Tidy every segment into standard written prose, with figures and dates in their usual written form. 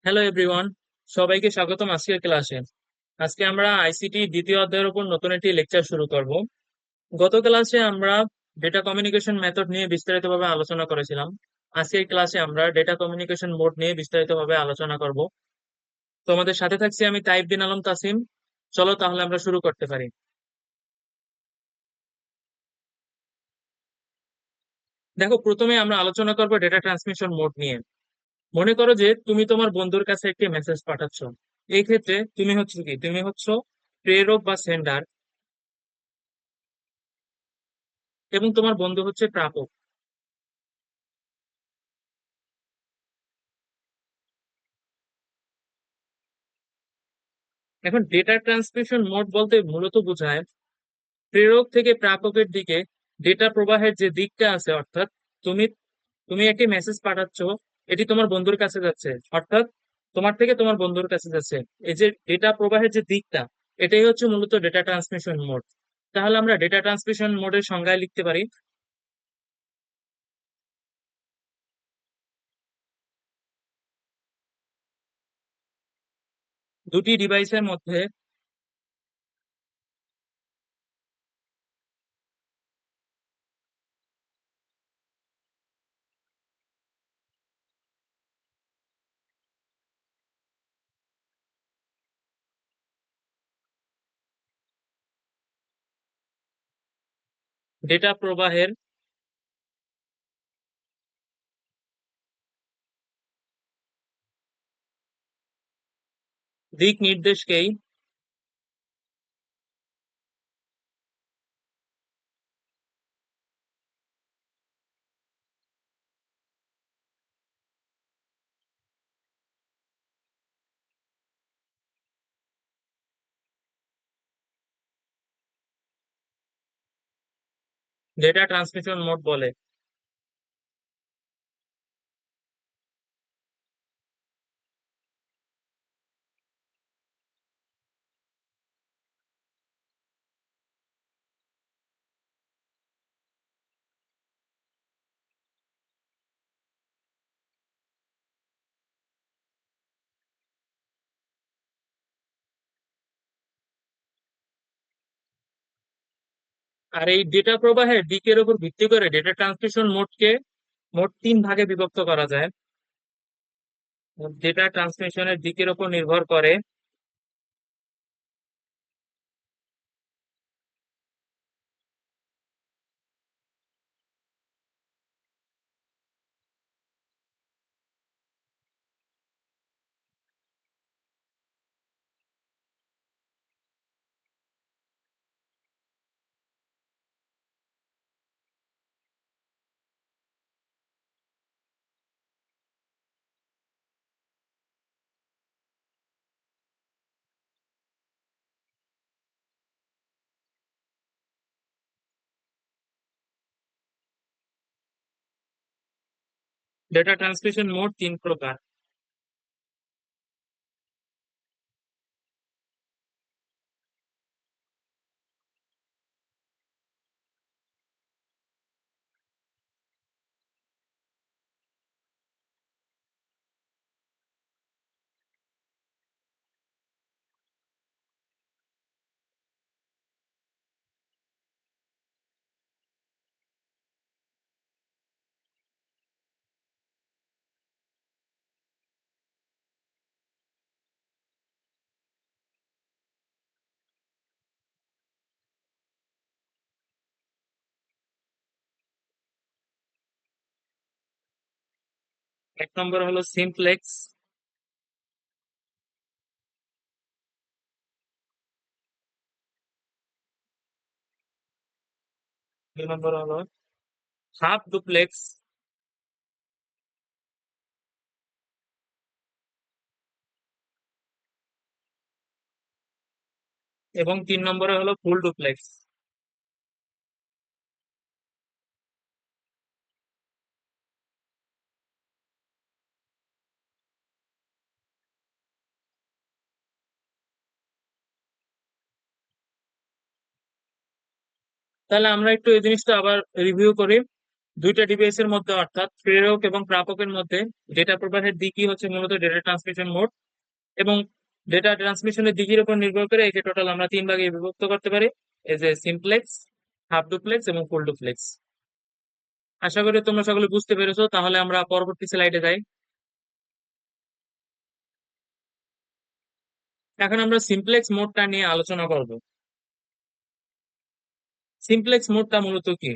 Hello everyone, সবাইকে স্বাগতম আজকের ক্লাসে। আজকে আমরা আইসিটি দ্বিতীয় অধ্যায়ের উপর নতুন একটি লেকচার শুরু করব। গত ক্লাসে আমরা ডেটা কমিউনিকেশন মেথড নিয়ে বিস্তারিতভাবে আলোচনা করেছিলাম। আজকের ক্লাসে আমরা ডেটা কমিউনিকেশন মোড নিয়ে বিস্তারিতভাবে আলোচনা করব। তোমাদের সাথে থাকছি আমি তাইব বিন আলম তাসিম। চলো তাহলে আমরা শুরু করতে পারি। দেখো, প্রথমে আমরা আলোচনা করব ডেটা ট্রান্সমিশন মোড নিয়ে। মনে করো যে তুমি তোমার বন্ধুর কাছে একটি মেসেজ পাঠাচ্ছ। এই ক্ষেত্রে তুমি হচ্ছ প্রেরক বা সেন্ডার, এবং তোমার বন্ধু হচ্ছে প্রাপক। এখন ডেটা ট্রান্সমিশন মোড বলতে মূলত বোঝায় প্রেরক থেকে প্রাপকের দিকে ডেটা প্রবাহের যে দিকটা আছে, অর্থাৎ তুমি তুমি একটি মেসেজ পাঠাচ্ছ, এটি তোমার বন্ধুর কাছে যাচ্ছে, অর্থাৎ তোমার থেকে তোমার বন্ধুর কাছে যাচ্ছে। এই যে ডেটা প্রবাহের যে দিকটা, এটাই হচ্ছে মূলত ডেটা ট্রান্সমিশন মোড। তাহলে আমরা ডেটা ট্রান্সমিশন মোডের সংজ্ঞায় লিখতে পারি, দুটি ডিভাইসের মধ্যে ডেটা প্রবাহের দিক নির্দেশকেই ডেটা ট্রান্সমিশন মোড বলে। আর এই ডেটা প্রবাহের দিকের উপর ভিত্তি করে ডেটা ট্রান্সমিশন মোডকে মোট তিন ভাগে বিভক্ত করা যায়। ডেটা ট্রান্সমিশনের দিকের উপর নির্ভর করে ডেটা ট্রান্সমিশন মোড তিন প্রকার। এক নম্বর হলো সিমপ্লেক্স, দুই নম্বর হলো হাফ ডুপ্লেক্স, এবং তিন নম্বরে হলো ফুল ডুপ্লেক্স। তাহলে আমরা একটু এই জিনিসটা আবার রিভিউ করি। দুইটা ডিভাইস এর মধ্যে অর্থাৎ প্রেরক এবং প্রাপকের মধ্যে ডেটা প্রবাহের দিকই হচ্ছে মূলত ডেটা ট্রান্সমিশন মোড। এবং ডেটা ট্রান্সমিশনের দিকের উপর নির্ভর করে একে টোটাল আমরা তিন ভাগে বিভক্ত করতে পারি, এই যে সিমপ্লেক্স, হাফ ডুপ্লেক্স এবং ফুল ডুপ্লেক্স। আশা করি তোমরা সকলে বুঝতে পেরেছো, তাহলে আমরা পরবর্তী স্লাইডে যাই। এখন আমরা সিমপ্লেক্স মোডটা নিয়ে আলোচনা করব। সিমপ্লেক্স মোডটা মূলত কি?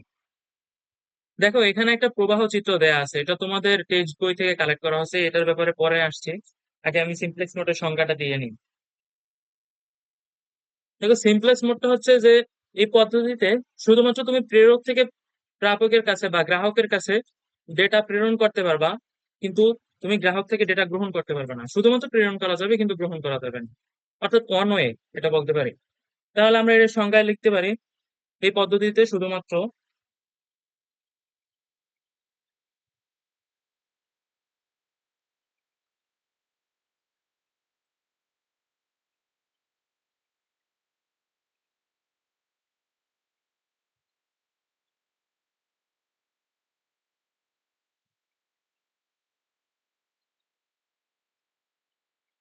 দেখো, এখানে একটা প্রবাহ চিত্র দেয়া আছে, এটা তোমাদের টেক্সট বই থেকে কালেক্ট করা হয়েছে, এটার ব্যাপারে পরে আসছে। আগে আমি সিমপ্লেক্স মোডের সংজ্ঞাটা দিয়ে নিই। দেখো, সিমপ্লেক্স মোডটা হচ্ছে যে এই পদ্ধতিতে শুধুমাত্র তুমি প্রেরক থেকে প্রাপকের কাছে বা গ্রাহকের কাছে ডেটা প্রেরণ করতে পারবা, কিন্তু তুমি গ্রাহক থেকে ডেটা গ্রহণ করতে পারবে না। শুধুমাত্র প্রেরণ করা যাবে কিন্তু গ্রহণ করা যাবে না, অর্থাৎ ওয়ান ওয়ে এটা বলতে পারি। তাহলে আমরা এর সংজ্ঞায় লিখতে পারি, এই পদ্ধতিতে শুধুমাত্র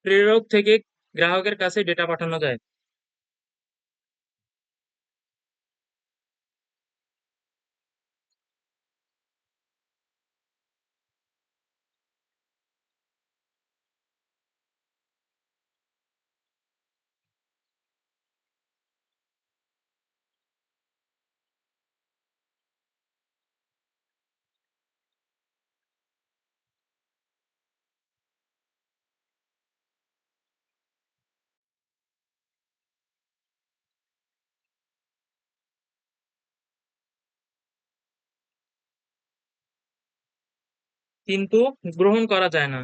প্রেরক থেকে গ্রাহকের কাছে ডেটা পাঠানো যায়। কিন্তু গ্রহণ করা যায় না।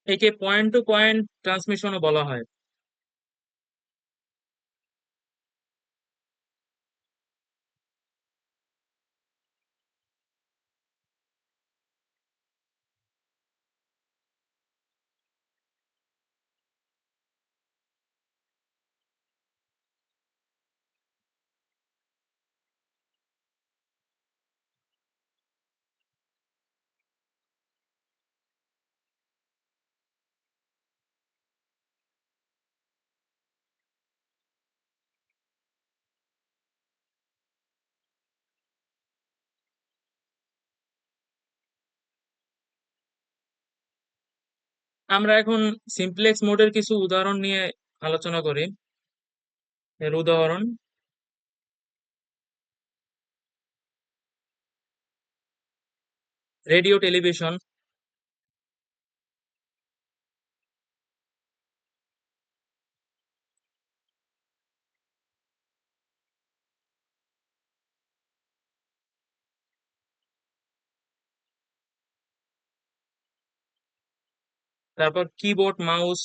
একে পয়েন্ট টু পয়েন্ট ট্রান্সমিশনও বলা হয়। আমরা এখন সিমপ্লেক্স মোডের কিছু উদাহরণ নিয়ে আলোচনা করি। এর উদাহরণ: রেডিও টেলিভিশন, তারপর কিবোর্ড, মাউস,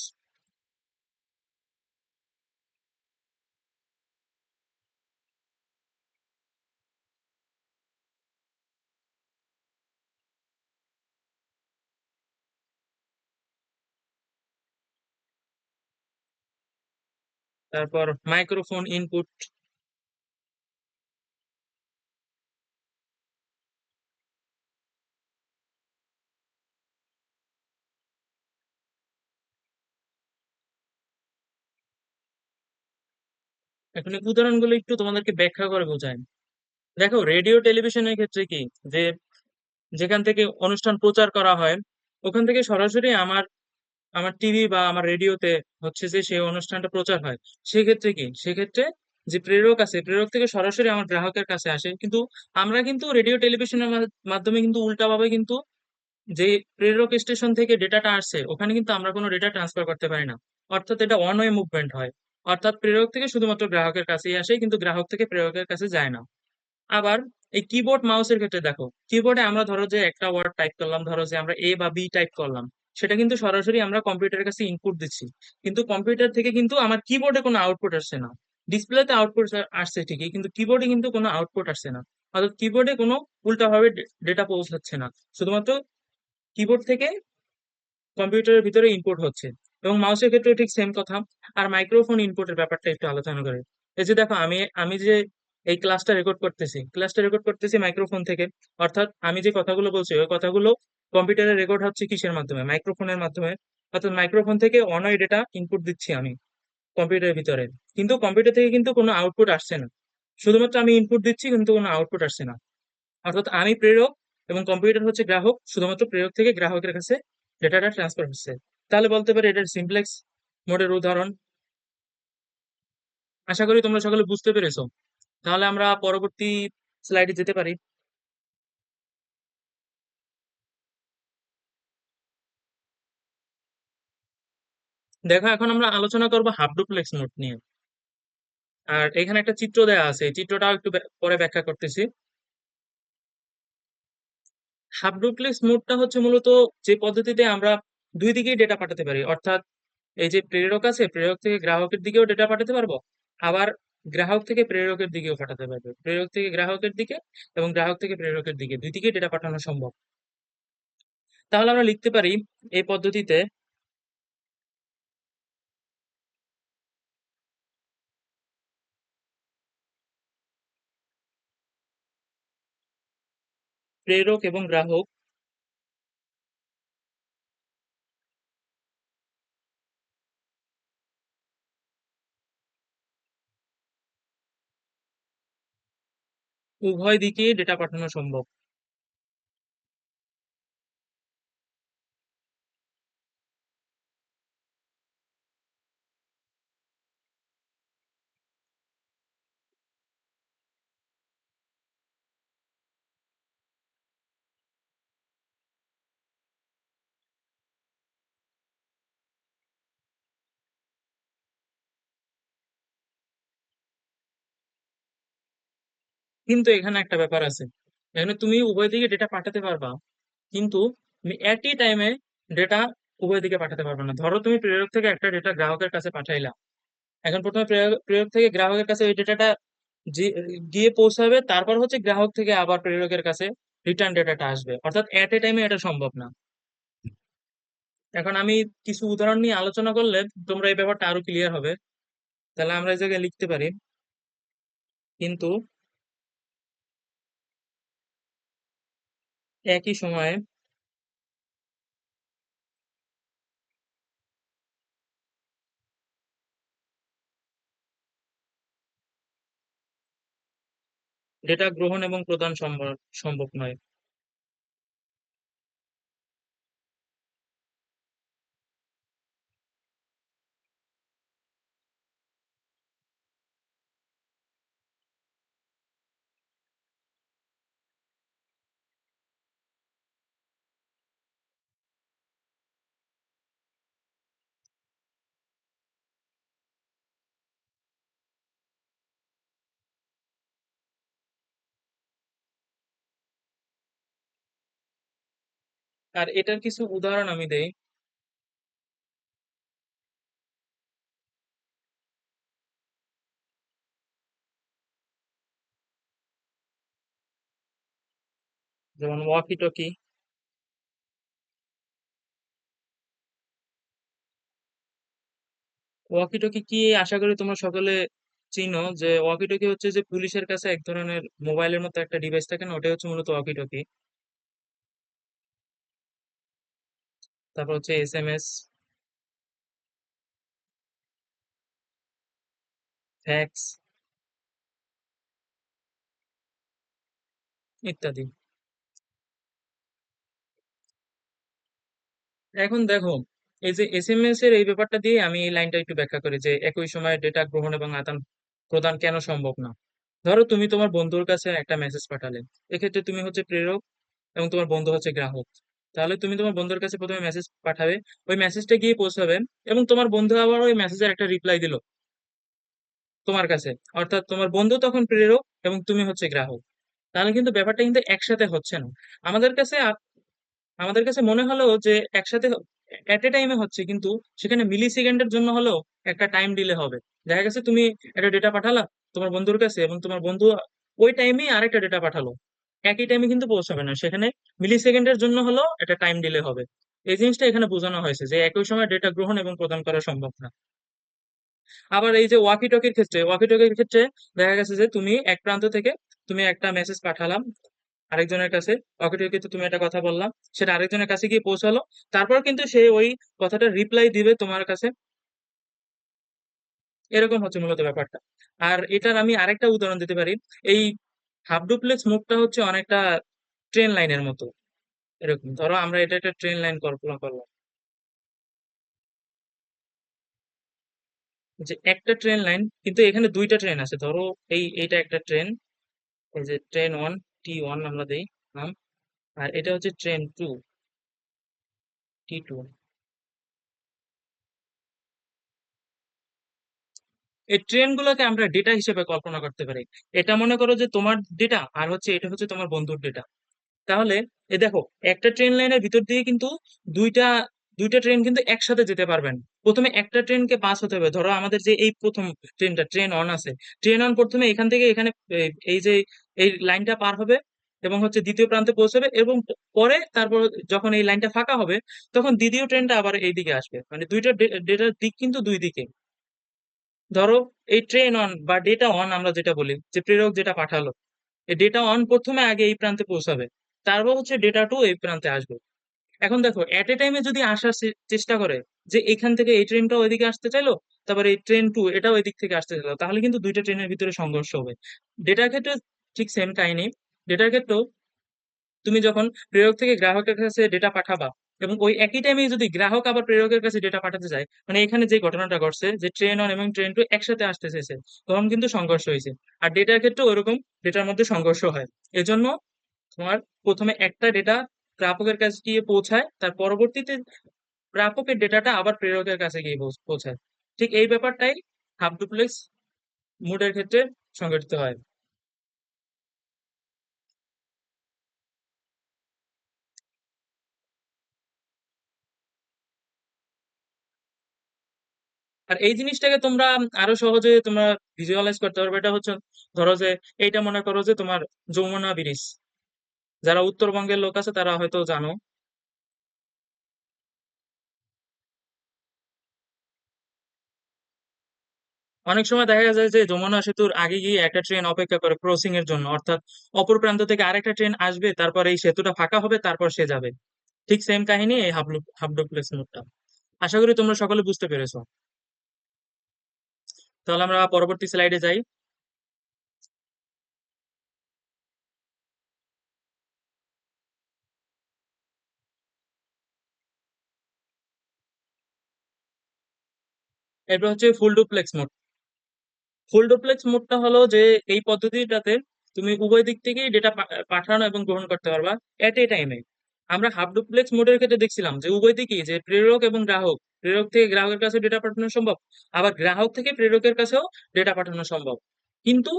তারপর মাইক্রোফোন ইনপুট। এখন এই উদাহরণগুলো একটু তোমাদেরকে ব্যাখ্যা করে বোঝায়। দেখো, রেডিও টেলিভিশনের ক্ষেত্রে কি, যে যেখান থেকে অনুষ্ঠান প্রচার করা হয় ওখান থেকে সরাসরি আমার আমার টিভি বা আমার রেডিওতে হচ্ছে যে সেই অনুষ্ঠানটা প্রচার হয়। সেক্ষেত্রে কি, সেক্ষেত্রে যে প্রেরক আছে, প্রেরক থেকে সরাসরি আমার গ্রাহকের কাছে আসে। কিন্তু আমরা কিন্তু রেডিও টেলিভিশনের মাধ্যমে কিন্তু উল্টাভাবে কিন্তু যে প্রেরক স্টেশন থেকে ডেটাটা আসছে ওখানে কিন্তু আমরা কোনো ডেটা ট্রান্সফার করতে পারি না, অর্থাৎ এটা ওয়ান ওয়ে মুভমেন্ট হয়। অর্থাৎ প্রেরক থেকে শুধুমাত্র গ্রাহকের কাছেই আসে, কিন্তু গ্রাহক থেকে প্রেরকের কাছে যায় না। আবার এই কিবোর্ড মাউসের ক্ষেত্রে দেখো, কিবোর্ডে আমরা ধরো যে একটা ওয়ার্ড টাইপ করলাম, ধরো যে আমরা এ বা বি টাইপ করলাম, সেটা কিন্তু সরাসরি আমরা কম্পিউটারের কাছে ইনপুট দিচ্ছি, কিন্তু কম্পিউটার থেকে কিন্তু আমার কিবোর্ডে কোনো আউটপুট আসছে না। ডিসপ্লেতে আউটপুট আসছে ঠিকই, কিন্তু কিবোর্ডে কিন্তু কোনো আউটপুট আসছে না। অর্থাৎ কিবোর্ডে কোনো উল্টাভাবে ডেটা পৌঁছাচ্ছে না, শুধুমাত্র কিবোর্ড থেকে কম্পিউটারের ভিতরে ইনপুট হচ্ছে। এবং মাউসের ক্ষেত্রে ঠিক সেম কথা। আর মাইক্রোফোন ইনপুটের ব্যাপারটা একটু আলোচনা করে, এই যে দেখো আমি আমি যে এই ক্লাসটা রেকর্ড করতেছি মাইক্রোফোন থেকে, অর্থাৎ আমি যে কথাগুলো বলছি ওই কথাগুলো কম্পিউটারে রেকর্ড হচ্ছে কিসের মাধ্যমে, মাইক্রোফোনের মাধ্যমে। অর্থাৎ মাইক্রোফোন থেকে অনয় ডেটা ইনপুট দিচ্ছি আমি কম্পিউটারের ভিতরে, কিন্তু কম্পিউটার থেকে কিন্তু কোনো আউটপুট আসছে না, শুধুমাত্র আমি ইনপুট দিচ্ছি কিন্তু কোনো আউটপুট আসছে না। অর্থাৎ আমি প্রেরক এবং কম্পিউটার হচ্ছে গ্রাহক, শুধুমাত্র প্রেরক থেকে গ্রাহকের কাছে ডেটাটা ট্রান্সফার হচ্ছে। তাহলে বলতে পারি এটার সিমপ্লেক্স মোডের উদাহরণ। আশা করি তোমরা সকলে বুঝতে পেরেছো। তাহলে আমরা পরবর্তী স্লাইডে যেতে পারি। দেখো এখন আমরা আলোচনা করব হাফ ডুপ্লেক্স মোড নিয়ে। আর এখানে একটা চিত্র দেওয়া আছে, এই চিত্রটাও একটু পরে ব্যাখ্যা করতেছি। হাফ ডুপ্লেক্স মোডটা হচ্ছে মূলত যে পদ্ধতিতে আমরা দুই দিকেই ডেটা পাঠাতে পারি, অর্থাৎ এই যে প্রেরক আছে, প্রেরক থেকে গ্রাহকের দিকেও ডেটা পাঠাতে পারবো, আবার গ্রাহক থেকে প্রেরকের দিকেও পাঠাতে পারবো, প্রেরক থেকে গ্রাহকের দিকে এবং গ্রাহক থেকে প্রেরকের দিকে, দুই দিকে ডেটা পাঠানো সম্ভব। তাহলে আমরা লিখতে পারি এই পদ্ধতিতে প্রেরক এবং গ্রাহক উভয় দিকে ডেটা পাঠানো সম্ভব। কিন্তু এখানে একটা ব্যাপার আছে, এখানে তুমি উভয় দিকে ডেটা পাঠাতে পারবা, কিন্তু তুমি একই টাইমে ডেটা উভয় দিকে পাঠাতে পারবে না। ধরো তুমি প্রেরক থেকে একটা ডেটা গ্রাহকের কাছে পাঠাইলা, এখন প্রথমে প্রেরক থেকে গ্রাহকের কাছে ওই ডেটাটা গিয়ে পৌঁছাবে, তারপর হচ্ছে গ্রাহক থেকে আবার প্রেরকের কাছে রিটার্ন ডেটাটা আসবে, অর্থাৎ এট এ টাইমে এটা সম্ভব না। এখন আমি কিছু উদাহরণ নিয়ে আলোচনা করলে তোমরা এই ব্যাপারটা আরো ক্লিয়ার হবে। তাহলে আমরা এই জায়গায় লিখতে পারি, কিন্তু একই সময়ে ডেটা গ্রহণ এবং প্রদান সম্ভব সম্ভব নয়। আর এটার কিছু উদাহরণ আমি দেই। যেমন ওয়াকি টকি। ওয়াকি টকি কি, আশা করি তোমরা সকলে চিনো যে ওয়াকি টকি হচ্ছে যে পুলিশের কাছে এক ধরনের মোবাইলের মতো একটা ডিভাইস থাকে না, ওটাই হচ্ছে মূলত ওয়াকি টকি। তারপর হচ্ছে এসএমএস, ফ্যাক্স ইত্যাদি। এখন দেখো, এই যে এসএমএস এর এই ব্যাপারটা দিয়ে আমি এই লাইনটা একটু ব্যাখ্যা করি যে একই সময়ে ডেটা গ্রহণ এবং আদান প্রদান কেন সম্ভব না। ধরো তুমি তোমার বন্ধুর কাছে একটা মেসেজ পাঠালে, এক্ষেত্রে তুমি হচ্ছে প্রেরক এবং তোমার বন্ধু হচ্ছে গ্রাহক। তাহলে তুমি তোমার বন্ধুর কাছে প্রথমে মেসেজ পাঠাবে, ওই মেসেজটা গিয়ে পৌঁছাবে, এবং তোমার বন্ধু আবার ওই মেসেজের একটা রিপ্লাই দিল তোমার কাছে, অর্থাৎ তোমার বন্ধু তখন প্রেরক এবং তুমি হচ্ছে গ্রাহক। তাহলে কিন্তু ব্যাপারটা কিন্তু একসাথে হচ্ছে না। আমাদের কাছে আমাদের কাছে মনে হলো যে একসাথে এট এ টাইমে হচ্ছে, কিন্তু সেখানে মিলি সেকেন্ডের জন্য হলেও একটা টাইম দিলে হবে। দেখা গেছে তুমি একটা ডেটা পাঠালা তোমার বন্ধুর কাছে, এবং তোমার বন্ধু ওই টাইমেই আরেকটা ডেটা পাঠালো, একই টাইমে কিন্তু পৌঁছাবে না, সেখানে মিলি সেকেন্ডের জন্য হলেও একটা টাইম দিলে হবে। এই জিনিসটা এখানে বোঝানো হয়েছে যে একই সময় ডেটা গ্রহণ এবং প্রদান করা সম্ভব না। আবার এই যে ওয়াকি টকির ক্ষেত্রে দেখা গেছে যে তুমি এক প্রান্ত থেকে তুমি একটা মেসেজ পাঠালাম আরেকজনের কাছে, ওয়াকি টকিতে তুমি একটা কথা বললাম, সেটা আরেকজনের কাছে গিয়ে পৌঁছালো, তারপর কিন্তু সে ওই কথাটা রিপ্লাই দিবে তোমার কাছে। এরকম হচ্ছে মূলত ব্যাপারটা। আর এটার আমি আরেকটা উদাহরণ দিতে পারি। এই হাফ ডুপ্লেক্স মুভটা হচ্ছে অনেকটা ট্রেন লাইনের মতো। এরকম ধরো আমরা এটা একটা ট্রেন লাইন কল্পনা করলাম, যে একটা ট্রেন লাইন কিন্তু এখানে দুইটা ট্রেন আছে। ধরো এইটা একটা ট্রেন, এই যে ট্রেন ওয়ান, T1 আমরা দেই নাম, আর এটা হচ্ছে ট্রেন টু, T2। এই ট্রেন গুলোকে আমরা ডেটা হিসেবে কল্পনা করতে পারি। এটা মনে করো যে তোমার ডেটা, আর হচ্ছে এটা হচ্ছে তোমার বন্ধুর ডেটা। তাহলে এ দেখো, একটা ট্রেন লাইনের ভিতর দিয়ে কিন্তু দুইটা দুইটা ট্রেন কিন্তু একসাথে যেতে পারবেন। প্রথমে একটা ট্রেনকে পাস হতে হবে। ধরো আমাদের যে এই প্রথম ট্রেনটা ট্রেন অন আছে, ট্রেন অন প্রথমে এখান থেকে এখানে এই যে এই লাইনটা পার হবে এবং হচ্ছে দ্বিতীয় প্রান্তে পৌঁছাবে, এবং পরে তারপর যখন এই লাইনটা ফাঁকা হবে তখন দ্বিতীয় ট্রেনটা আবার এই দিকে আসবে। মানে দুইটা ডেটার দিক কিন্তু দুই দিকে। ধরো এই ট্রেন অন বা ডেটা অন আমরা যেটা বলি, যে প্রেরক যেটা পাঠালো, এই ডেটা অন প্রথমে আগে এই প্রান্তে পৌঁছাবে, তারপর হচ্ছে ডেটা টু এই প্রান্তে আসবে। এখন দেখো এট এ টাইমে যদি আসার চেষ্টা করে, যে এখান থেকে এই ট্রেনটা ওইদিকে আসতে চাইলো, তারপর এই ট্রেন টু এটাও ওই দিক থেকে আসতে চাইলো, তাহলে কিন্তু দুইটা ট্রেনের ভিতরে সংঘর্ষ হবে। ডেটার ক্ষেত্রে ঠিক সেম কাহিনী। ডেটার ক্ষেত্রেও তুমি যখন প্রেরক থেকে গ্রাহকের কাছে ডেটা পাঠাবা, এবং ওই একই টাইমে যদি গ্রাহক আবার প্রেরকের কাছে ডেটা পাঠাতে চায়, মানে এখানে যে ঘটনাটা ঘটছে যে ট্রেন অন এবং ট্রেন টু একসাথে আসতে চেয়েছে, তখন কিন্তু সংঘর্ষ হয়েছে। আর ডেটার ক্ষেত্রে ওইরকম ডেটার মধ্যে সংঘর্ষ হয়। এজন্য তোমার প্রথমে একটা ডেটা প্রাপকের কাছে গিয়ে পৌঁছায়, তার পরবর্তীতে প্রাপকের ডেটাটা আবার প্রেরকের কাছে গিয়ে পৌঁছায়। ঠিক এই ব্যাপারটাই হাফ ডুপ্লেক্স মোডের ক্ষেত্রে সংঘটিত হয়। আর এই জিনিসটাকে তোমরা আরো সহজে তোমরা ভিজুয়ালাইজ করতে পারবে। এটা হচ্ছে, ধরো যে এইটা মনে করো যে তোমার যমুনা ব্রিজ, যারা উত্তরবঙ্গের লোক আছে তারা হয়তো জানো। অনেক সময় দেখা যায় যে যমুনা সেতুর আগে গিয়ে একটা ট্রেন অপেক্ষা করে ক্রসিং এর জন্য, অর্থাৎ অপর প্রান্ত থেকে আরেকটা ট্রেন আসবে, তারপর এই সেতুটা ফাঁকা হবে, তারপর সে যাবে। ঠিক সেম কাহিনী এই হাফ ডুপ্লেক্স মোডটা। আশা করি তোমরা সকলে বুঝতে পেরেছো। তাহলে আমরা পরবর্তী স্লাইডে যাই। এরপর হচ্ছে full duplex mode. Full duplex মোডটা হলো যে এই পদ্ধতিটাতে তুমি উভয় দিক থেকেই ডেটা পাঠানো এবং গ্রহণ করতে পারবা এট এ টাইমে। আমরা হাফ ডুপ্লেক্স মোডের ক্ষেত্রে দেখছিলাম যে উভয় দিকেই, যে প্রেরক এবং গ্রাহক, প্রেরক থেকে গ্রাহকের কাছে ডেটা পাঠানো সম্ভব, আবার গ্রাহক থেকে প্রেরকের কাছেও ডেটা পাঠানো সম্ভব, কিন্তু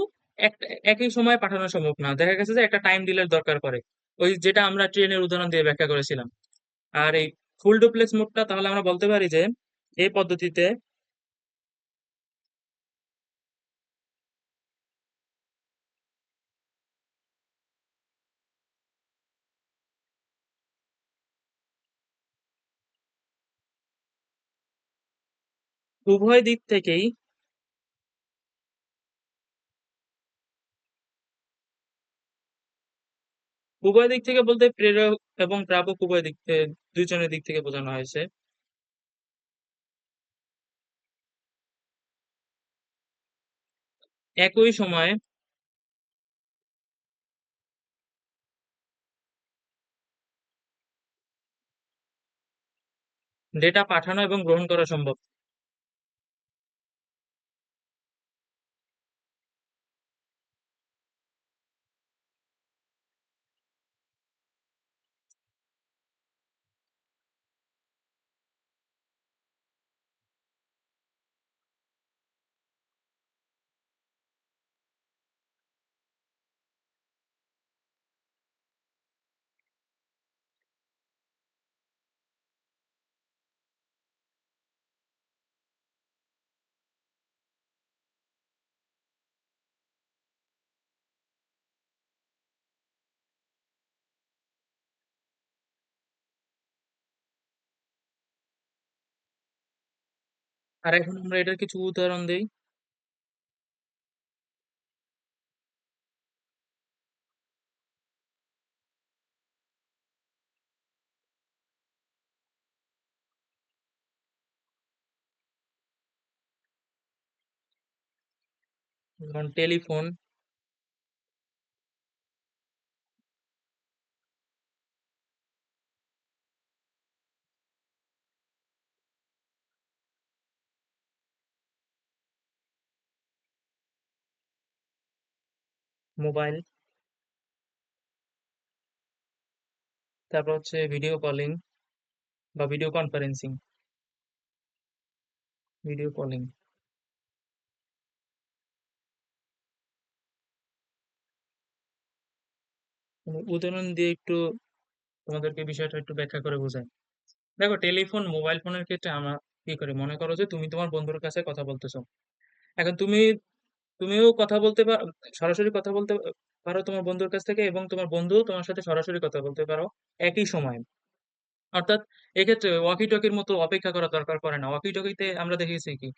একই সময়ে পাঠানো সম্ভব না। দেখা গেছে যে একটা টাইম ডিলের দরকার পড়ে, ওই যেটা আমরা ট্রেনের উদাহরণ দিয়ে ব্যাখ্যা করেছিলাম। আর এই ফুল ডুপ্লেক্স মোডটা তাহলে আমরা বলতে পারি যে এই পদ্ধতিতে উভয় দিক থেকেই, উভয় দিক থেকে বলতে প্রেরক এবং প্রাপক উভয় দিক থেকে, দুইজনের দিক থেকে বোঝানো হয়েছে। একই সময়ে ডেটা পাঠানো এবং গ্রহণ করা সম্ভব। আর এখন আমরা এটার কিছু উদাহরণ দেই। যেমন টেলিফোন, মোবাইল, তারপর হচ্ছে ভিডিও কলিং বা ভিডিও কনফারেন্সিং। ভিডিও কলিং, উদাহরণ দিয়ে একটু তোমাদেরকে বিষয়টা একটু ব্যাখ্যা করে বোঝাই। দেখো, টেলিফোন মোবাইল ফোনের ক্ষেত্রে আমরা কি করি, মনে করো যে তুমি তোমার বন্ধুর কাছে কথা বলতেছো। এখন তুমিও কথা বলতে পারো, সরাসরি কথা বলতে পারো তোমার বন্ধুর কাছ থেকে, এবং তোমার বন্ধুও তোমার সাথে সরাসরি কথা বলতে পারো একই সময়। অর্থাৎ এক্ষেত্রে ওয়াকি টকির মতো অপেক্ষা করার দরকার পড়ে না। ওয়াকি টকিতে আমরা দেখেছি কি,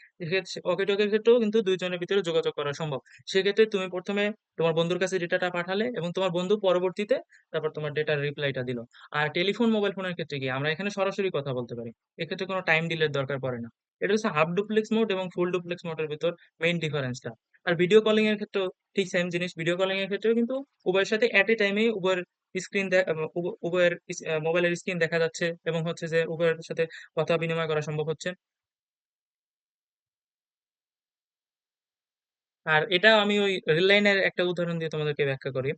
ওয়াকি টকির ক্ষেত্রেও কিন্তু দুইজনের ভিতরে যোগাযোগ করা সম্ভব। সেক্ষেত্রে তুমি প্রথমে তোমার বন্ধুর কাছে ডেটাটা পাঠালে, এবং তোমার বন্ধু পরবর্তীতে তারপর তোমার ডেটার রিপ্লাইটা দিল। আর টেলিফোন মোবাইল ফোনের ক্ষেত্রে কি, আমরা এখানে সরাসরি কথা বলতে পারি। এক্ষেত্রে কোনো টাইম ডিলের দরকার পড়ে না। এটা হচ্ছে হাফ ডুপ্লেক্স মোড এবং ফুল ডুপ্লেক্স মোডের ভিতর মেইন ডিফারেন্সটা। আর ভিডিও কলিং এর ক্ষেত্রেও ঠিক সেম জিনিস। ভিডিও কলিং এর ক্ষেত্রেও কিন্তু উভয়ের সাথে এট এ টাইমে উভয়ের স্ক্রিন, উভয়ের মোবাইলের স্ক্রিন দেখা যাচ্ছে, এবং হচ্ছে যে উভয়ের সাথে কথা বিনিময় করা সম্ভব হচ্ছে। আর এটা আমি ওই রেল লাইনের একটা উদাহরণ দিয়ে তোমাদেরকে ব্যাখ্যা করি।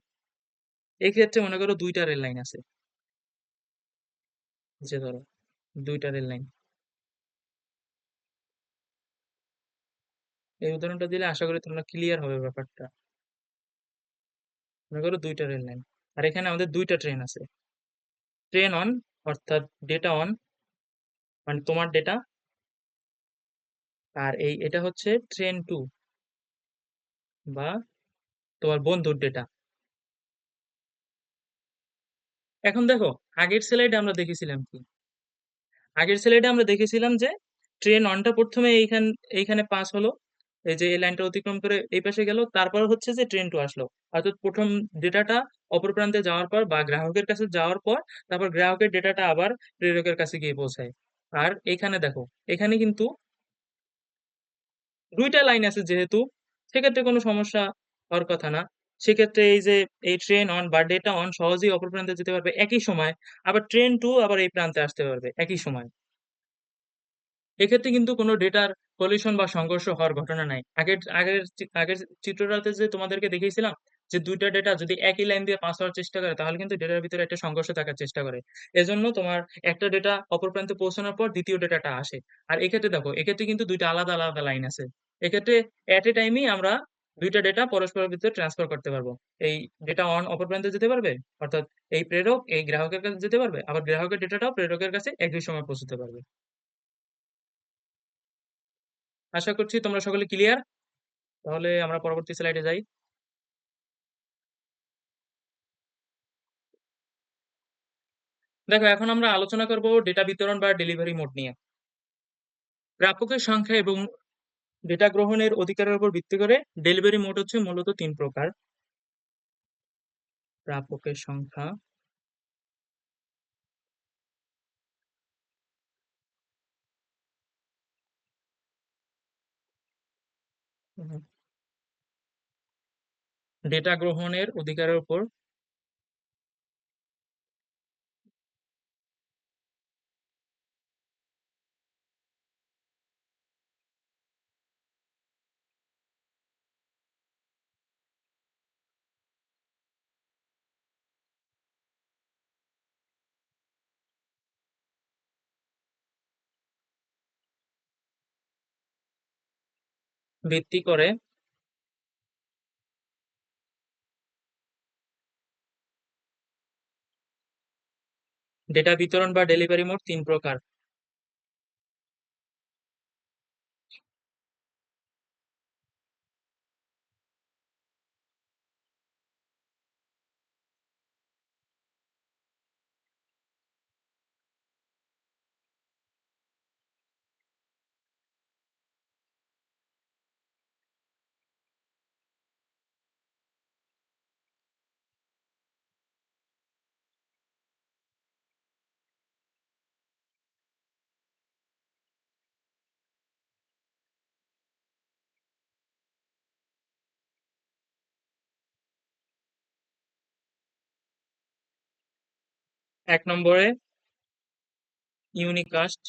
এই ক্ষেত্রে মনে করো দুইটা রেল লাইন আছে। যে ধরো দুইটা রেল লাইন, এই উদাহরণটা দিলে আশা করি তোমরা ক্লিয়ার হবে ব্যাপারটা। মনে করো দুইটা রেল লাইন, আর এখানে আমাদের দুইটা ট্রেন আছে। ট্রেন অন, অর্থাৎ ডেটা অন, মানে তোমার ডেটা। আর এটা হচ্ছে ট্রেন টু, বা তোমার বন্ধুর ডেটা। এখন দেখো, আগের স্লাইডে আমরা দেখেছিলাম কি, আগের স্লাইডে আমরা দেখেছিলাম যে ট্রেন অনটা প্রথমে এইখানে পাস হলো, এই যে এই লাইনটা অতিক্রম করে এই পাশে গেল, তারপর হচ্ছে যে ট্রেন টু আসলো। অর্থাৎ প্রথম ডেটাটা অপর প্রান্তে যাওয়ার পর বা গ্রাহকের কাছে যাওয়ার পর, তারপর গ্রাহকের ডেটাটা আবার প্রেরকের কাছে গিয়ে পৌঁছায়। আর এখানে দেখো, এখানে কিন্তু দুইটা লাইন আছে যেহেতু, সেক্ষেত্রে কোনো সমস্যা হওয়ার কথা না। সেক্ষেত্রে এই যে এই ট্রেন অন বা ডেটা অন সহজেই অপর প্রান্তে যেতে পারবে একই সময়, আবার ট্রেন টু আবার এই প্রান্তে আসতে পারবে একই সময়। এক্ষেত্রে কিন্তু কোনো ডেটার কলিশন বা সংঘর্ষ হওয়ার ঘটনা নাই। আগের চিত্রটাতে যে তোমাদেরকে দেখিয়েছিলাম, যে দুইটা ডেটা যদি একই লাইন দিয়ে পাস হওয়ার চেষ্টা করে, তাহলে কিন্তু ডেটার ভিতরে একটা সংঘর্ষ থাকার চেষ্টা করে। এজন্য তোমার একটা ডেটা অপর প্রান্তে পৌঁছানোর পর দ্বিতীয় ডেটাটা আসে। আর এক্ষেত্রে দেখো, এক্ষেত্রে কিন্তু দুইটা আলাদা আলাদা লাইন আছে। এক্ষেত্রে এট এ টাইমই আমরা দুইটা ডেটা পরস্পরের ভিতরে ট্রান্সফার করতে পারবো। এই ডেটা অন অপর প্রান্তে যেতে পারবে, অর্থাৎ এই প্রেরক এই গ্রাহকের কাছে যেতে পারবে, আবার গ্রাহকের ডেটাটাও প্রেরকের কাছে একই সময় পৌঁছতে পারবে। আশা করছি তোমরা সকলে ক্লিয়ার। তাহলে আমরা পরবর্তী স্লাইডে যাই। দেখো, এখন আমরা আলোচনা করব ডেটা বিতরণ বা ডেলিভারি মোড নিয়ে। প্রাপকের সংখ্যা এবং ডেটা গ্রহণের অধিকারের উপর ভিত্তি করে ডেলিভারি মোড হচ্ছে মূলত তিন প্রকার। প্রাপকের সংখ্যা, ডেটা গ্রহণের অধিকারের উপর ভিত্তি করে ডেটা বিতরণ বা ডেলিভারি মোড তিন প্রকার। এক নম্বরে ইউনিকাস্ট,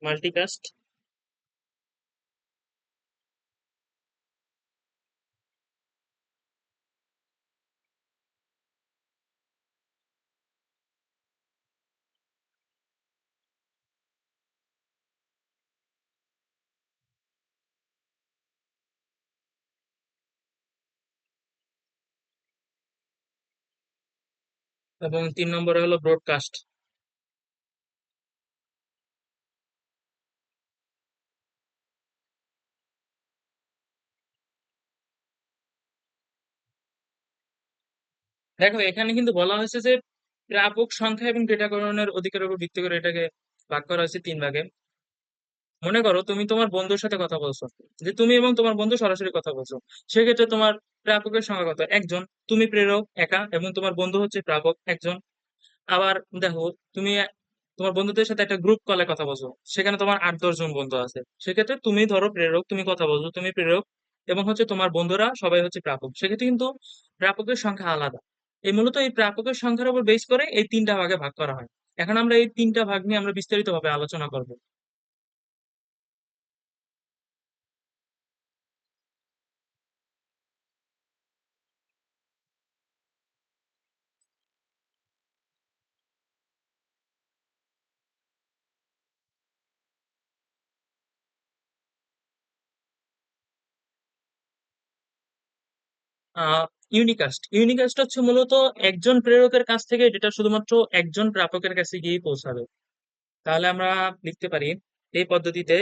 মাল্টিকাস্ট, এবং তিন নম্বরে হলো ব্রডকাস্ট। দেখো এখানে কিন্তু বলা হয়েছে যে প্রাপক সংখ্যা এবং ডেটা গ্রহণের অধিকারের উপর ভিত্তি করে এটাকে ভাগ করা হয়েছে তিন ভাগে। মনে করো তুমি তোমার বন্ধুর সাথে কথা বলছো, যে তুমি এবং তোমার বন্ধু সরাসরি কথা বলছো, সেক্ষেত্রে তোমার প্রাপকের সংখ্যা কত? একজন। তুমি প্রেরক একা এবং তোমার বন্ধু হচ্ছে প্রাপক একজন। আবার দেখো, তুমি তোমার বন্ধুদের সাথে একটা গ্রুপ কলে কথা বলছো, সেখানে তোমার 8-10 জন বন্ধু আছে, সেক্ষেত্রে তুমি ধরো প্রেরক, তুমি কথা বলছো, তুমি প্রেরক এবং হচ্ছে তোমার বন্ধুরা সবাই হচ্ছে প্রাপক, সেক্ষেত্রে কিন্তু প্রাপকের সংখ্যা আলাদা। এই মূলত এই প্রাপকের সংখ্যার উপর বেস করে এই তিনটা ভাগে ভাগ করা হয়। এখন আমরা এই তিনটা ভাগ নিয়ে আমরা বিস্তারিত ভাবে আলোচনা করব। আহ ইউনিকাস্ট, ইউনিকাস্ট হচ্ছে মূলত একজন প্রেরকের কাছ থেকে যেটা শুধুমাত্র একজন প্রাপকের কাছে গিয়ে পৌঁছাবে। তাহলে আমরা লিখতে পারি এই পদ্ধতিতে: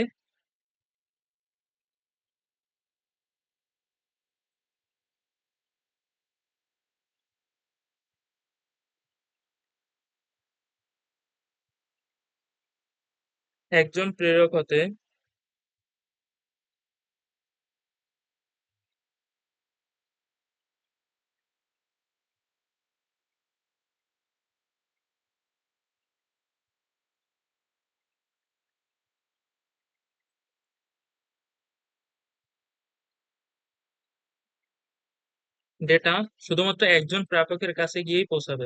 একজন প্রেরক হতে ডেটা শুধুমাত্র একজন প্রাপকের কাছে গিয়েই পৌঁছাবে।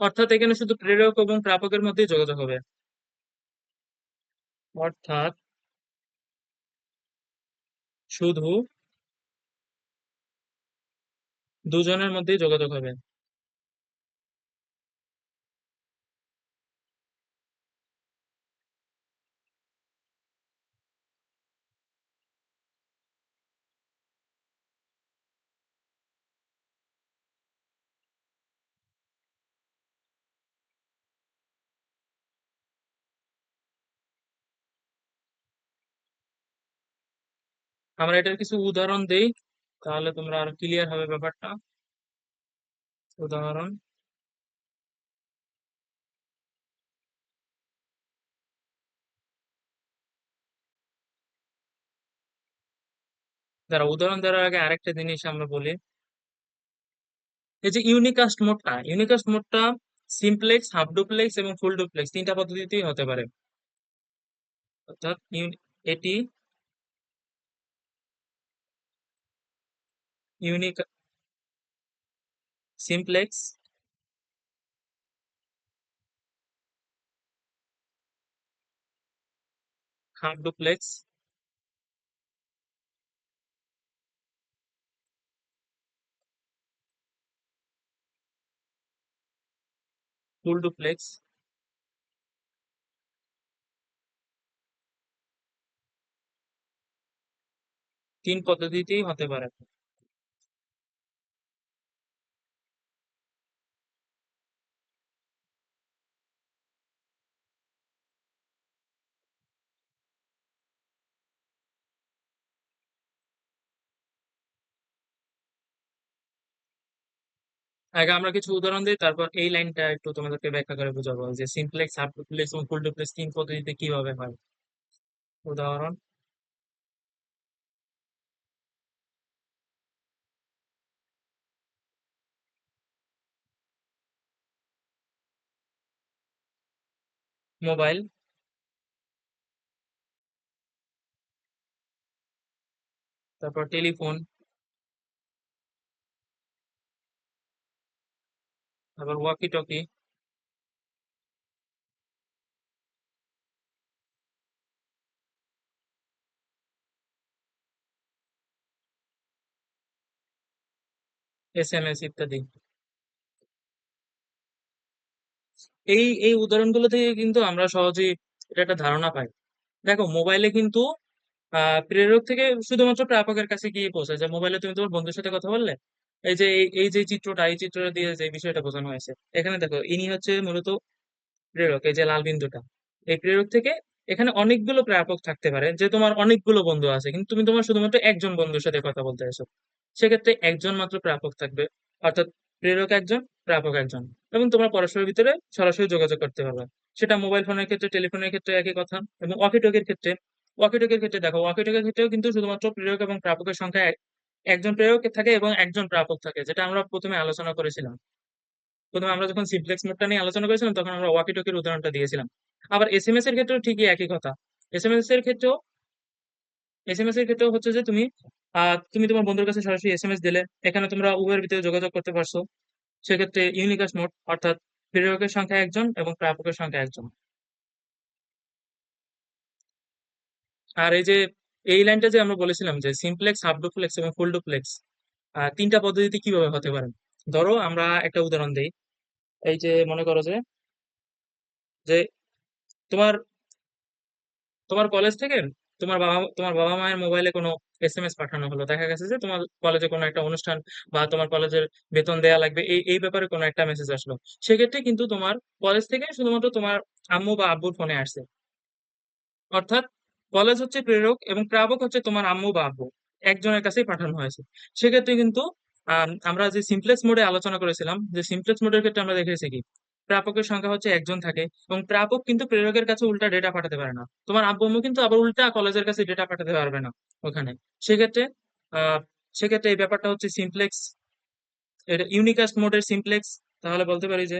অর্থাৎ এখানে শুধু প্রেরক এবং প্রাপকের মধ্যেই যোগাযোগ হবে। অর্থাৎ শুধু দুজনের মধ্যেই যোগাযোগ হবে। আমরা এটার কিছু উদাহরণ দেই, তাহলে তোমরা আরো ক্লিয়ার হবে ব্যাপারটা। উদাহরণ, যারা উদাহরণ দেওয়ার আগে আরেকটা জিনিস আমরা বলি। এই যে ইউনিকাস্ট মোডটা সিমপ্লেক্স, হাফ ডুপ্লেক্স এবং ফুল ডুপ্লেক্স তিনটা পদ্ধতিতেই হতে পারে। অর্থাৎ এটি unique, simplex, half duplex, full duplex, তিন পদ্ধতিতেই হতে পারে। আগে আমরা কিছু উদাহরণ দিই, তারপর এই লাইনটা একটু তোমাদেরকে ব্যাখ্যা করে বোঝাবো যে সিমপ্লেক্স, হাফ ডুপ্লেক্স এবং ফুল ডুপ্লেক্স তিন পদ্ধতিতে কিভাবে হয়। উদাহরণ: মোবাইল, তারপর টেলিফোন, তারপর ওয়াকি টকি, এসএমএস ইত্যাদি। এই এই উদাহরণগুলো থেকে কিন্তু আমরা সহজেই এটা একটা ধারণা পাই। দেখো, মোবাইলে কিন্তু প্রেরক থেকে শুধুমাত্র প্রাপকের কাছে গিয়ে পৌঁছায়। যে মোবাইলে তুমি তোমার বন্ধুর সাথে কথা বললে, এই যে এই যে চিত্রটা, এই চিত্রটা দিয়ে যে বিষয়টা বোঝানো হয়েছে, এখানে দেখো ইনি হচ্ছে মূলত প্রেরক, এই যে লাল বিন্দুটা। এই প্রেরক থেকে এখানে অনেকগুলো প্রাপক থাকতে পারে, যে তোমার অনেকগুলো বন্ধু আছে কিন্তু তুমি তোমার শুধুমাত্র একজন বন্ধুর সাথে কথা বলতে এসো, সেক্ষেত্রে একজন মাত্র প্রাপক থাকবে, অর্থাৎ প্রেরক একজন, প্রাপক একজন, এবং তোমার পরস্পরের ভিতরে সরাসরি যোগাযোগ করতে পারবে। সেটা মোবাইল ফোনের ক্ষেত্রে, টেলিফোনের ক্ষেত্রে একই কথা। এবং ওয়াকিটকির ক্ষেত্রে, ওয়াকিটকির ক্ষেত্রে দেখো, ওয়াকিটকির ক্ষেত্রেও কিন্তু শুধুমাত্র প্রেরক এবং প্রাপকের সংখ্যা একজন প্রেরক থাকে এবং একজন প্রাপক থাকে, যেটা আমরা প্রথমে আলোচনা করেছিলাম। প্রথমে আমরা যখন সিমপ্লেক্স মোডটা নিয়ে আলোচনা করেছিলাম তখন আমরা ওয়াকি টকির উদাহরণটা দিয়েছিলাম। আবার এসএমএস এর ক্ষেত্রেও ঠিকই একই কথা। এসএমএস এর ক্ষেত্রেও এসএমএস এর ক্ষেত্রেও হচ্ছে যে তুমি তোমার বন্ধুর কাছে সরাসরি এসএমএস দিলে, এখানে তোমরা উভয়ের ভিতরে যোগাযোগ করতে পারছো। সেক্ষেত্রে ইউনিকাস্ট মোড, অর্থাৎ প্রেরকের সংখ্যা একজন এবং প্রাপকের সংখ্যা একজন। আর এই যে এই লাইনটা যে আমরা বলেছিলাম যে সিমপ্লেক্স, হাফ ডুপ্লেক্স এবং ফুল ডুপ্লেক্স তিনটা পদ্ধতিতে কিভাবে হতে পারে। ধরো আমরা একটা উদাহরণ দিই। এই যে মনে করো যে তোমার তোমার কলেজ থেকে তোমার বাবা মায়ের মোবাইলে কোনো এসএমএস পাঠানো হলো। দেখা গেছে যে তোমার কলেজে কোনো একটা অনুষ্ঠান বা তোমার কলেজের বেতন দেয়া লাগবে, এই এই ব্যাপারে কোনো একটা মেসেজ আসলো। সেক্ষেত্রে কিন্তু তোমার কলেজ থেকে শুধুমাত্র তোমার আম্মু বা আব্বুর ফোনে আসছে, অর্থাৎ কলেজ হচ্ছে প্রেরক এবং প্রাপক হচ্ছে তোমার আম্মু বা আব্বু, একজনের কাছেই পাঠানো হয়েছে। সেক্ষেত্রে কিন্তু আমরা যে সিমপ্লেক্স মোডে আলোচনা করেছিলাম, যে সিমপ্লেক্স মোডের ক্ষেত্রে আমরা দেখেছি কি প্রাপকের সংখ্যা হচ্ছে একজন থাকে, এবং প্রাপক কিন্তু প্রেরকের কাছে উল্টা ডেটা পাঠাতে পারে না। তোমার আব্বু আম্মু কিন্তু আবার উল্টা কলেজের কাছে ডেটা পাঠাতে পারবে না ওখানে। সেক্ষেত্রে আহ সেক্ষেত্রে এই ব্যাপারটা হচ্ছে সিমপ্লেক্স, এটা ইউনিকাস্ট মোডের সিমপ্লেক্স। তাহলে বলতে পারি যে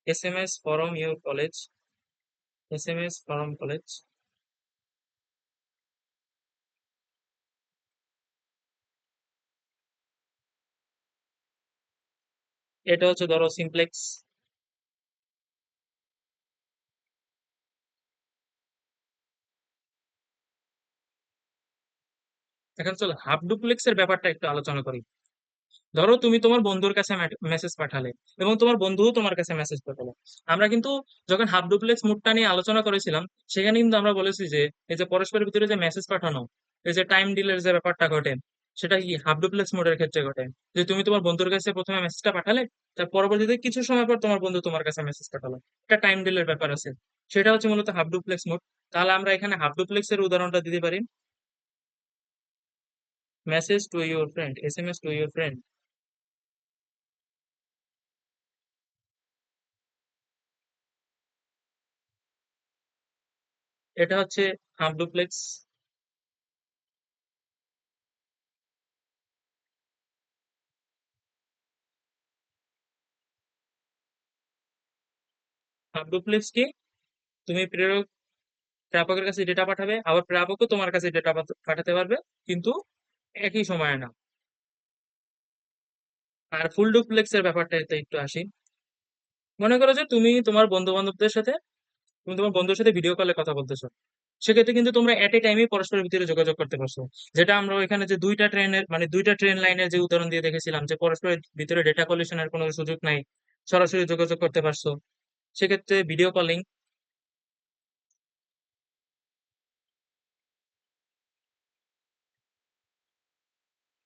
SMS form your college, SMS form college, এটা হচ্ছে ধরো সিমপ্লেক্স। এখন চলো হাফ ডুপ্লেক্স এর ব্যাপারটা একটু আলোচনা করি। ধরো তুমি তোমার বন্ধুর কাছে মেসেজ পাঠালে এবং তোমার বন্ধুও তোমার কাছে মেসেজ পাঠালো। আমরা কিন্তু যখন হাফ ডুপ্লেক্স মোডটা নিয়ে আলোচনা করেছিলাম, সেখানে কিন্তু আমরা বলেছি যে এই যে পরস্পরের ভিতরে যে মেসেজ পাঠানো, এই যে টাইম ডিলের যে ব্যাপারটা ঘটে, সেটা কি হাফ ডুপ্লেক্স মোডের ক্ষেত্রে ঘটে। যে তুমি তোমার বন্ধুর কাছে প্রথমে মেসেজটা পাঠালে, তার পরবর্তীতে কিছু সময় পর তোমার বন্ধু তোমার কাছে মেসেজ পাঠালো, একটা টাইম ডিলের ব্যাপার আছে। সেটা হচ্ছে মূলত হাফ ডুপ্লেক্স মোড। তাহলে আমরা এখানে হাফ ডুপ্লেক্স এর উদাহরণটা দিতে পারি: message to your friend, SMS to your friend. এটা হচ্ছে হাফ ডুপ্লেক্স। হাফ ডুপ্লেক্স কি, তুমি প্রাপকের কাছে ডেটা পাঠাবে, আবার প্রাপকও তোমার কাছে ডেটা পাঠাতে পারবে, কিন্তু একই সময়ে না। আর ফুল ডুপ্লেক্স এর ব্যাপারটাতে একটু আসি। মনে করো যে তুমি তোমার বন্ধুর সাথে ভিডিও কলে কথা বলতেছো। সেক্ষেত্রে কিন্তু তোমরা এট এ টাইমে পরস্পরের ভিতরে যোগাযোগ করতে পারছো। যেটা আমরা এখানে যে দুইটা ট্রেন লাইনের যে উদাহরণ দিয়ে দেখেছিলাম, যে পরস্পরের ভিতরে ডেটা কলিশনের কোনো সুযোগ নাই, সরাসরি যোগাযোগ করতে পারছো। সেক্ষেত্রে ভিডিও কলিং,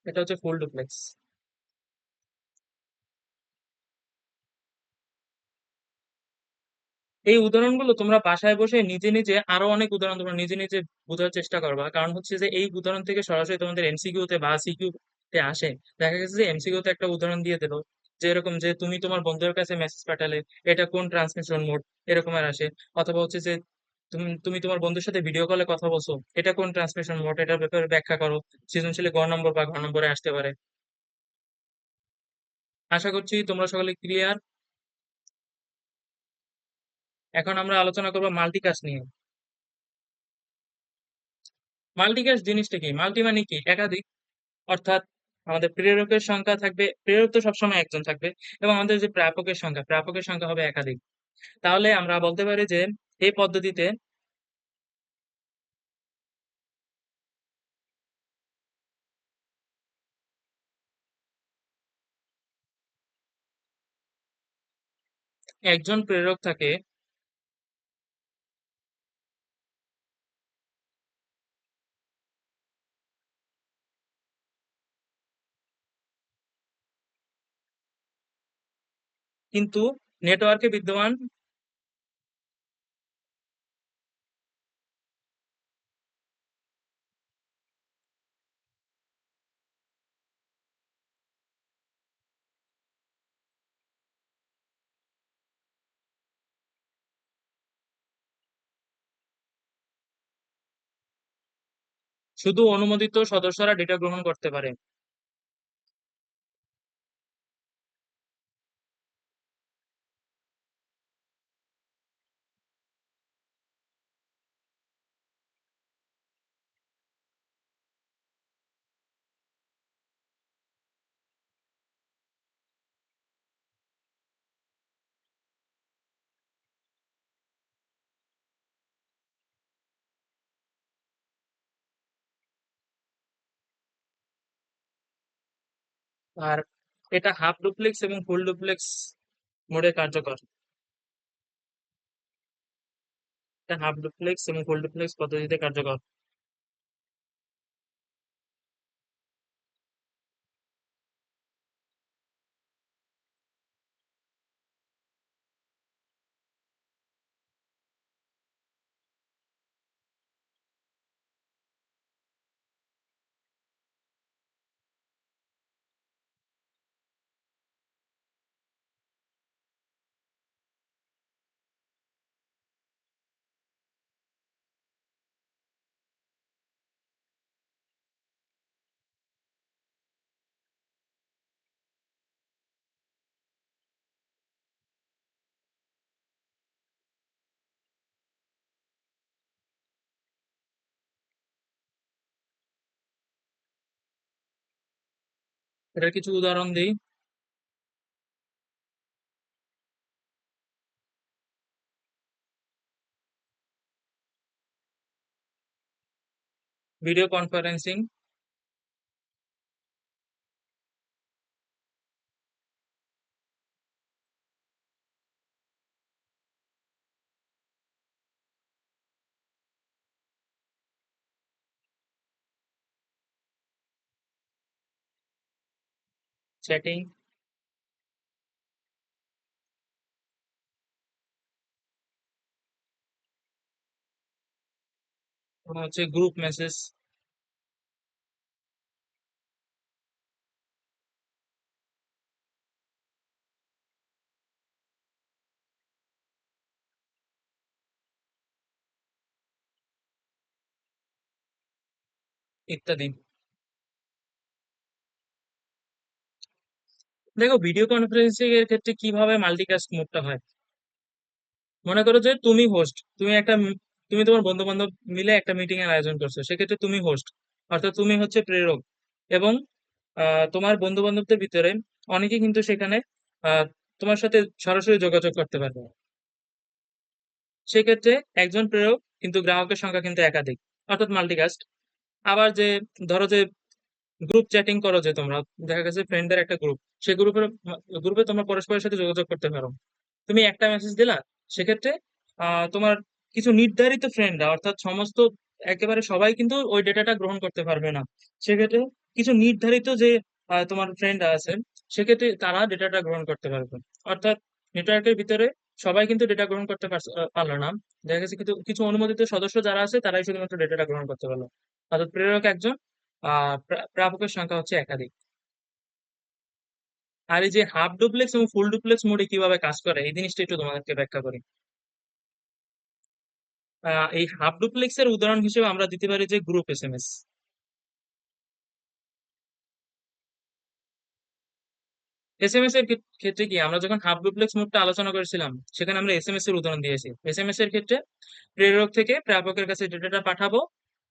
এটা হচ্ছে ফুল ডুপ্লেক্স। এই উদাহরণগুলো তোমরা বাসায় বসে নিজে নিজে আরো অনেক উদাহরণ তোমরা নিজে নিজে বোঝার চেষ্টা করবা, কারণ হচ্ছে যে এই উদাহরণ থেকে সরাসরি তোমাদের এমসিকিউ তে বা সিকিউ আসে। দেখা গেছে যে এমসিকিউ তে একটা উদাহরণ দিয়ে দিল, যে এরকম যে তুমি তোমার বন্ধুর কাছে মেসেজ পাঠালে এটা কোন ট্রান্সমিশন মোড, এরকম আর আসে। অথবা হচ্ছে যে তুমি তুমি তোমার বন্ধুর সাথে ভিডিও কলে কথা বলছো, এটা কোন ট্রান্সমিশন মোড, এটার ব্যাপারে ব্যাখ্যা করো। সৃজনশীলে গ নম্বর বা ঘ নম্বরে আসতে পারে। আশা করছি তোমরা সকলে ক্লিয়ার। এখন আমরা আলোচনা করবো মাল্টিকাস্ট নিয়ে। মাল্টিকাস্ট জিনিসটা কি? মাল্টি মানে কি? একাধিক। অর্থাৎ আমাদের প্রেরকের সংখ্যা থাকবে, প্রেরক তো সবসময় একজন থাকবে, এবং আমাদের যে প্রাপকের সংখ্যা হবে একাধিক। তাহলে আমরা বলতে পারি যে এই পদ্ধতিতে একজন প্রেরক থাকে, কিন্তু নেটওয়ার্কে বিদ্যমান শুধু অনুমোদিত সদস্যরা ডেটা গ্রহণ করতে পারে। আর এটা হাফ ডুপ্লেক্স এবং ফুল ডুপ্লেক্স মোডে কার্যকর। এটা হাফ ডুপ্লেক্স এবং ফুল ডুপ্লেক্স পদ্ধতিতে কার্যকর। এটার কিছু উদাহরণ দিই। ভিডিও কনফারেন্সিং, চ্যাটিং, হচ্ছে গ্রুপ মেসেজ ইত্যাদি। দেখো ভিডিও কনফারেন্সিং এর ক্ষেত্রে কিভাবে মাল্টিকাস্ট মোডটা হয়। মনে করো যে তুমি হোস্ট, তুমি তোমার বন্ধু বান্ধব মিলে একটা মিটিং এর আয়োজন করছো, সেক্ষেত্রে তুমি হোস্ট, অর্থাৎ তুমি হচ্ছে প্রেরক। এবং তোমার বন্ধু বান্ধবদের ভিতরে অনেকে কিন্তু সেখানে আহ তোমার সাথে সরাসরি যোগাযোগ করতে পারবে। সেক্ষেত্রে একজন প্রেরক, কিন্তু গ্রাহকের সংখ্যা কিন্তু একাধিক, অর্থাৎ মাল্টিকাস্ট। আবার যে ধরো যে গ্রুপ চ্যাটিং করো, যে তোমরা দেখা গেছে ফ্রেন্ডদের একটা গ্রুপ, সেই গ্রুপে তোমরা পরস্পরের সাথে যোগাযোগ করতে পারো। তুমি একটা মেসেজ দিলা, সেক্ষেত্রে তোমার কিছু নির্ধারিত ফ্রেন্ডরা, অর্থাৎ সমস্ত একেবারে সবাই কিন্তু ওই ডেটাটা গ্রহণ করতে পারবে না। সেক্ষেত্রে কিছু নির্ধারিত যে তোমার ফ্রেন্ড আছে, সেক্ষেত্রে তারা ডেটাটা গ্রহণ করতে পারবে। অর্থাৎ নেটওয়ার্কের ভিতরে সবাই কিন্তু ডেটা গ্রহণ করতে পারলো না। দেখা গেছে কিন্তু কিছু অনুমোদিত সদস্য যারা আছে তারাই শুধুমাত্র ডেটাটা গ্রহণ করতে পারলো। অর্থাৎ প্রেরক একজন, প্রাপকের সংখ্যা হচ্ছে একাধিক। আর এই যে হাফ ডুপ্লেক্স এবং ফুল ডুপ্লেক্স মোডে কিভাবে কাজ করে এই জিনিসটা একটু তোমাদেরকে ব্যাখ্যা করি। এই হাফ ডুপ্লেক্স এর উদাহরণ হিসেবে আমরা দিতে পারি যে গ্রুপ এসএমএস। এসএমএস এর ক্ষেত্রে কি আমরা যখন হাফ ডুপ্লেক্স মোডটা আলোচনা করেছিলাম সেখানে আমরা এসএমএস এর উদাহরণ দিয়েছি। এসএমএস এর ক্ষেত্রে প্রেরক থেকে প্রাপকের কাছে ডেটাটা পাঠাবো,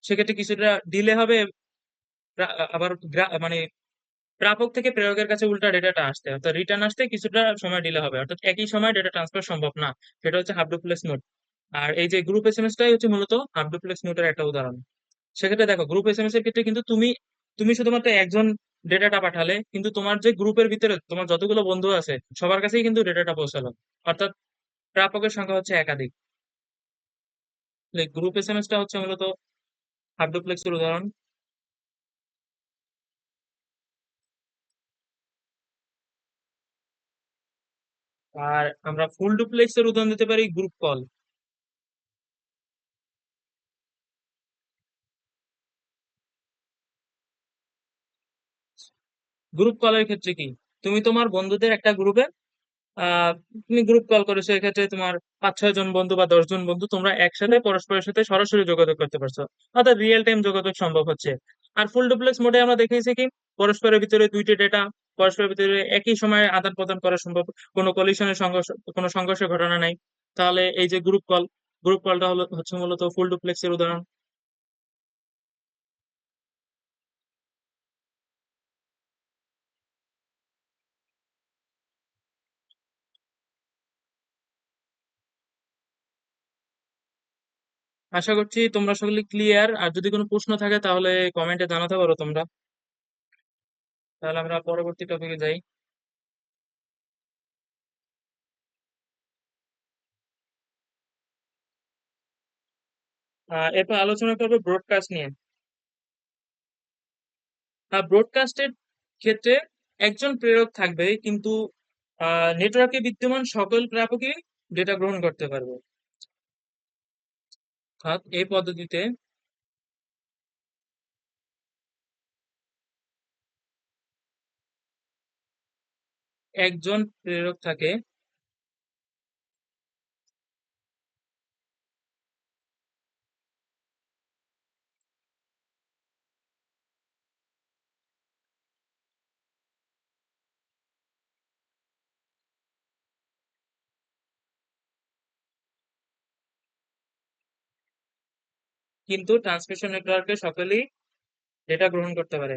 সেক্ষেত্রে কিছুটা ডিলে হবে। আবার মানে প্রাপক থেকে প্রেরকের কাছে উল্টা ডেটাটা আসতে, অর্থাৎ রিটার্ন আসতে কিছুটা সময় ডিলে হবে, অর্থাৎ একই সময় ডেটা ট্রান্সফার সম্ভব না। সেটা হচ্ছে হাফ ডুপ্লেক্স মোড। আর এই যে গ্রুপ এসএমএস টাই হচ্ছে মূলত হাফ ডুপ্লেক্স মোডের একটা উদাহরণ। সেক্ষেত্রে দেখো গ্রুপ এসএমএস এর ক্ষেত্রে কিন্তু তুমি তুমি শুধুমাত্র একজন ডেটাটা পাঠালে, কিন্তু তোমার যে গ্রুপের ভিতরে তোমার যতগুলো বন্ধু আছে সবার কাছেই কিন্তু ডেটাটা পৌঁছালো, অর্থাৎ প্রাপকের সংখ্যা হচ্ছে একাধিক। গ্রুপ এসএমএস টা হচ্ছে মূলত হাফ ডুপ্লেক্স এর উদাহরণ। আর আমরা ফুল ডুপ্লেক্স এর উদাহরণ দিতে পারি গ্রুপ কল। গ্রুপ কলের ক্ষেত্রে কি তুমি তোমার বন্ধুদের একটা গ্রুপে আহ তুমি গ্রুপ কল করেছো, এক্ষেত্রে তোমার 5-6 জন বন্ধু বা 10 জন বন্ধু তোমরা একসাথে পরস্পরের সাথে সরাসরি যোগাযোগ করতে পারছো, অর্থাৎ রিয়েল টাইম যোগাযোগ সম্ভব হচ্ছে। আর ফুল ডুপ্লেক্স মোডে আমরা দেখেছি কি পরস্পরের ভিতরে দুইটি ডেটা পরস্পরের ভিতরে একই সময়ে আদান প্রদান করা সম্ভব, কোনো কলিশনের সংঘর্ষ, কোনো সংঘর্ষের ঘটনা নাই। তাহলে এই যে গ্রুপ কলটা হচ্ছে মূলত ফুল ডুপ্লেক্স এর উদাহরণ। আশা করছি তোমরা সকলে ক্লিয়ার, আর যদি কোনো প্রশ্ন থাকে তাহলে কমেন্টে জানাতে পারো তোমরা। তাহলে আমরা পরবর্তী টপিকে যাই। এরপর আলোচনা করবে ব্রডকাস্ট নিয়ে। ব্রডকাস্টের ক্ষেত্রে একজন প্রেরক থাকবে, কিন্তু নেটওয়ার্কে বিদ্যমান সকল প্রাপকই ডেটা গ্রহণ করতে পারবে। অর্থাৎ এই পদ্ধতিতে একজন প্রেরক থাকে, কিন্তু ট্রান্সমিশন নেটওয়ার্কে সকলেই ডেটা গ্রহণ করতে পারে।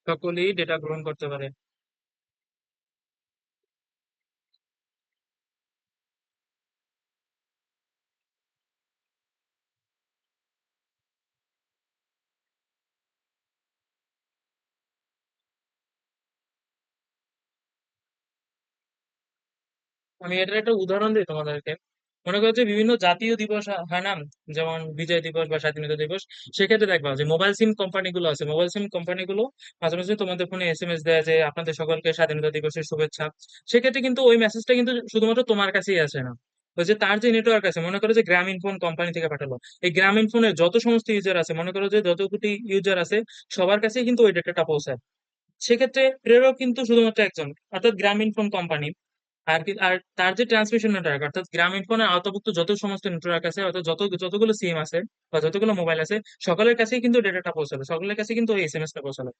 সকলেই ডেটা গ্রহণ করতে পারে। আমি এটার একটা উদাহরণ দিই তোমাদেরকে। মনে করো যে বিভিন্ন জাতীয় দিবস হয় না, যেমন বিজয় দিবস বা স্বাধীনতা দিবস। সেক্ষেত্রে দেখবা যে মোবাইল সিম কোম্পানি গুলো আছে, মোবাইল সিম কোম্পানি গুলো মাঝে মাঝে তোমাদের ফোনে এসএমএস দেয় যে আপনাদের সকলকে স্বাধীনতা দিবসের শুভেচ্ছা। সেক্ষেত্রে কিন্তু ওই মেসেজটা কিন্তু শুধুমাত্র তোমার কাছেই আসে না, ওই যে তার যে নেটওয়ার্ক আছে, মনে করো যে গ্রামীণ ফোন কোম্পানি থেকে পাঠালো, এই গ্রামীণ ফোনের যত সমস্ত ইউজার আছে, মনে করো যে যত কোটি ইউজার আছে, সবার কাছেই কিন্তু ওই ডেটাটা পৌঁছায়। সেক্ষেত্রে প্রেরক কিন্তু শুধুমাত্র একজন, অর্থাৎ গ্রামীণ ফোন কোম্পানি। আর তার যে ট্রান্সমিশন নেটওয়ার্ক, অর্থাৎ গ্রামীণ ফোনের আওতাভুক্ত যত সমস্ত নেটওয়ার্ক আছে, অর্থাৎ যতগুলো সিম আছে বা যতগুলো মোবাইল আছে, সকলের কাছেই কিন্তু ডেটাটা পৌঁছালো, সকলের কাছে কিন্তু ওই এসএমএস টা পৌঁছালো।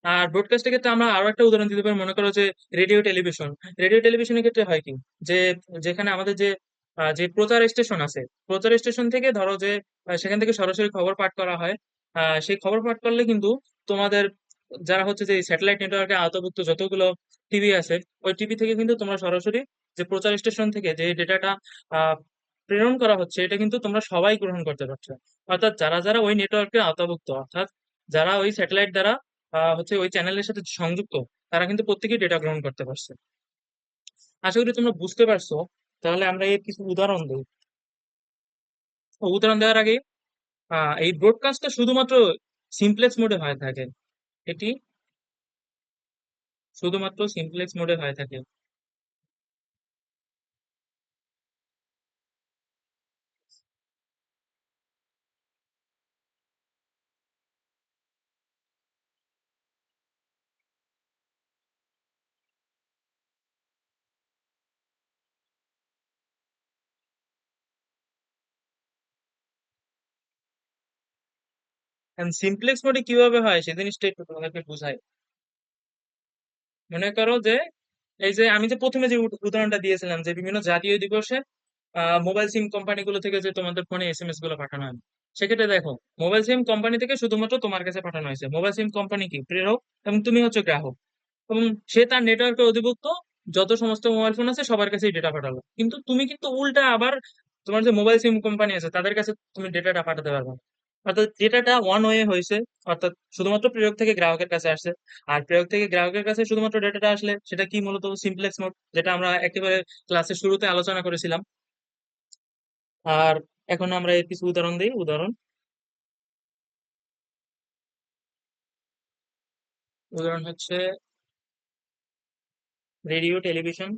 আর ব্রডকাস্টের ক্ষেত্রে আমরা আরো একটা উদাহরণ দিতে পারি। মনে করো যে রেডিও টেলিভিশন। রেডিও টেলিভিশনের ক্ষেত্রে হয় কি যে যেখানে আমাদের যে প্রচার স্টেশন আছে, প্রচার স্টেশন থেকে ধরো যে সেখান থেকে সরাসরি খবর পাঠ করা হয়। সেই খবর পাঠ করলে কিন্তু তোমাদের যারা হচ্ছে যে স্যাটেলাইট নেটওয়ার্কে আওতাভুক্ত যতগুলো টিভি আছে, ওই টিভি থেকে কিন্তু তোমরা সরাসরি যে প্রচার স্টেশন থেকে যে ডেটাটা আহ প্রেরণ করা হচ্ছে, এটা কিন্তু তোমরা সবাই গ্রহণ করতে পারছো। অর্থাৎ যারা যারা ওই নেটওয়ার্কে আওতাভুক্ত, অর্থাৎ যারা ওই স্যাটেলাইট দ্বারা হচ্ছে ওই চ্যানেলের সাথে সংযুক্ত, তারা কিন্তু প্রত্যেকেই ডেটা গ্রহণ করতে পারছে। আশা করি তোমরা বুঝতে পারছো। তাহলে আমরা এর কিছু উদাহরণ দিই। উদাহরণ দেওয়ার আগে, এই ব্রডকাস্টটা শুধুমাত্র সিমপ্লেক্স মোডে হয়ে থাকে। এটি শুধুমাত্র সিমপ্লেক্স মোডে হয়ে থাকে। সিমপ্লেক্স মোডে কিভাবে হয় সে জিনিসটা একটু তোমাদেরকে বুঝাই। মনে করো যে এই যে আমি যে প্রথমে যে উদাহরণটা দিয়েছিলাম যে বিভিন্ন জাতীয় দিবসে মোবাইল সিম কোম্পানিগুলো থেকে যে তোমাদের ফোনে এসএমএস গুলো পাঠানো হয়, সেক্ষেত্রে দেখো মোবাইল সিম কোম্পানি থেকে শুধুমাত্র তোমার কাছে পাঠানো হয়েছে। মোবাইল সিম কোম্পানি কি প্রেরক এবং তুমি হচ্ছে গ্রাহক, এবং সে তার নেটওয়ার্কে অধিভুক্ত যত সমস্ত মোবাইল ফোন আছে সবার কাছেই ডেটা পাঠালো। কিন্তু তুমি কিন্তু উল্টা আবার তোমার যে মোবাইল সিম কোম্পানি আছে তাদের কাছে তুমি ডেটাটা পাঠাতে পারবে না। অর্থাৎ ডেটাটা ওয়ান ওয়ে হয়েছে, অর্থাৎ শুধুমাত্র প্রেরক থেকে গ্রাহকের কাছে আসছে। আর প্রেরক থেকে গ্রাহকের কাছে শুধুমাত্র ডেটাটা আসলে সেটা কি মূলত সিমপ্লেক্স মোড, যেটা আমরা একেবারে ক্লাসের শুরুতে আলোচনা করেছিলাম। আর এখন আমরা এর কিছু উদাহরণ দিই। উদাহরণ উদাহরণ হচ্ছে রেডিও, টেলিভিশন।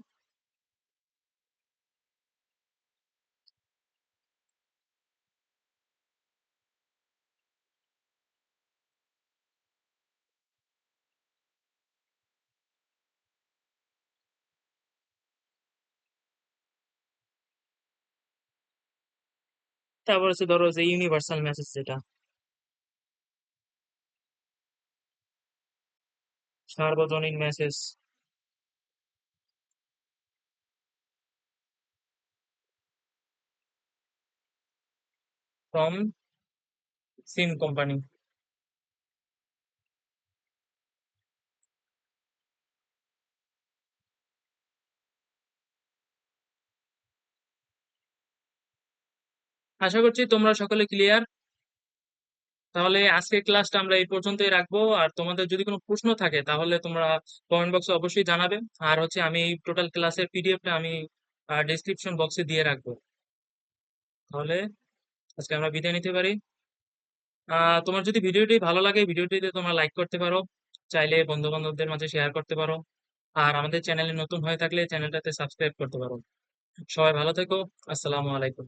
তারপর হচ্ছে ধরো যে ইউনিভার্সাল মেসেজ, যেটা সার্বজনীন মেসেজ ফ্রম সিম কোম্পানি। আশা করছি তোমরা সকলে ক্লিয়ার। তাহলে আজকের ক্লাসটা আমরা এই পর্যন্তই রাখবো। আর তোমাদের যদি কোনো প্রশ্ন থাকে তাহলে তোমরা কমেন্ট বক্সে অবশ্যই জানাবে। আর হচ্ছে আমি এই টোটাল ক্লাসের পিডিএফটা আমি ডেসক্রিপশন বক্সে দিয়ে রাখবো। তাহলে আজকে আমরা বিদায় নিতে পারি। তোমার যদি ভিডিওটি ভালো লাগে ভিডিওটিতে তোমরা লাইক করতে পারো, চাইলে বন্ধু বান্ধবদের মাঝে শেয়ার করতে পারো। আর আমাদের চ্যানেলে নতুন হয়ে থাকলে চ্যানেলটাতে সাবস্ক্রাইব করতে পারো। সবাই ভালো থেকো। আসসালামু আলাইকুম।